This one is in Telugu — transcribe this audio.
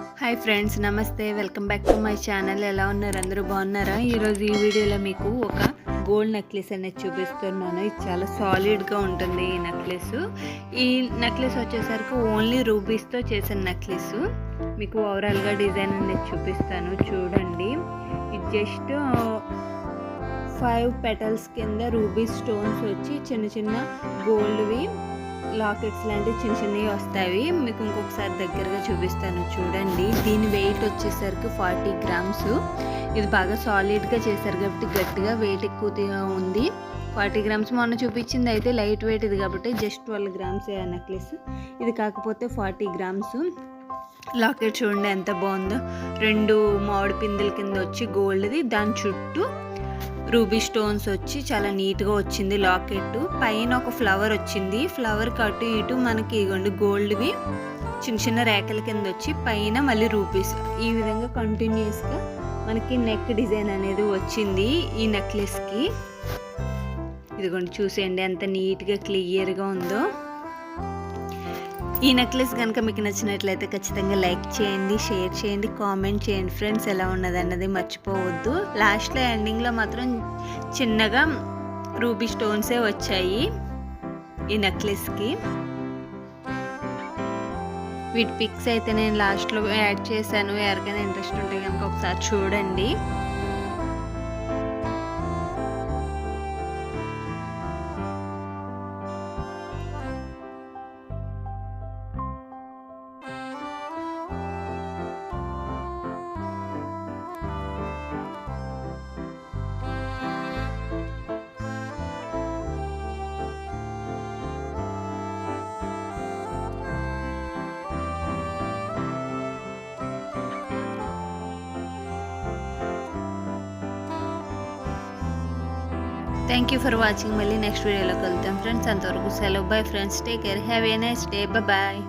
హాయ్ ఫ్రెండ్స్, నమస్తే. Welcome back to my channel. ఎలా ఉన్నారు? అందరూ బాగున్నారా? ఈరోజు ఈ వీడియోలో మీకు ఒక గోల్డ్ నెక్లెస్ అనేది చూపిస్తున్నాను. ఇది చాలా సాలిడ్గా ఉంటుంది ఈ నెక్లెస్. ఈ నెక్లెస్ వచ్చేసరికి ఓన్లీ రూబీస్తో చేసిన నెక్లెస్. మీకు ఓవరాల్గా డిజైన్ అనేది చూపిస్తాను, చూడండి. ఇది జస్ట్ 5 పెటల్స్ కింద రూబీ స్టోన్స్ వచ్చి చిన్న చిన్న గోల్డ్వి లాకెట్స్ లాంటివి చిన్న చిన్నవి వస్తాయి. మీకు ఇంకొకసారి దగ్గరగా చూపిస్తాను, చూడండి. దీని వెయిట్ వచ్చేసరికి 40 గ్రామ్స్. ఇది బాగా సాలిడ్గా చేశారు కాబట్టి గట్టిగా వెయిట్ ఎక్కువగా ఉంది. 40 గ్రామ్స్. మొన్న చూపించింది అయితే లైట్ వెయిట్ ఇది కాబట్టి జస్ట్ 12 గ్రామ్స్ ఆ నెక్లెస్. ఇది కాకపోతే 40 గ్రామ్స్. లాకెట్ చూడండి ఎంత బాగుందో. 2 మామిడి పిందెల కింద వచ్చి గోల్డ్ది, దాని చుట్టూ రూబీ స్టోన్స్ వచ్చి చాలా నీట్గా వచ్చింది లాకెట్. పైన ఒక ఫ్లవర్ వచ్చింది. ఫ్లవర్ అటు ఇటు మనకి ఇగోండి గోల్డ్వి చిన్న చిన్న రేఖల కింద వచ్చి పైన మళ్ళీ రూబీస్. ఈ విధంగా కంటిన్యూస్గా మనకి నెక్ డిజైన్ అనేది వచ్చింది ఈ నెక్లెస్కి. ఇదిగోండి చూసేయండి ఎంత నీట్గా క్లియర్గా ఉందో. ఈ నెక్లెస్ కనుక మీకు నచ్చినట్లయితే ఖచ్చితంగా లైక్ చేయండి, షేర్ చేయండి, కామెంట్ చేయండి ఫ్రెండ్స్. ఎలా ఉన్నది అన్నది మర్చిపోవద్దు. లాస్ట్లో ఎండింగ్లో మాత్రం చిన్నగా రూబీ స్టోన్సే వచ్చాయి ఈ నెక్లెస్కి. వీటి పిక్స్ అయితే నేను లాస్ట్లో యాడ్ చేశాను. ఎవరికైనా ఇంట్రెస్ట్ ఉంటే కనుక ఒకసారి చూడండి. Thank you for watching. మళ్ళీ నెక్స్ట్ వీడియోలో కలుద్దాం ఫ్రెండ్స్. అంతవరకు సెలవు. Bye friends. Take care. Have a nice day. Bye.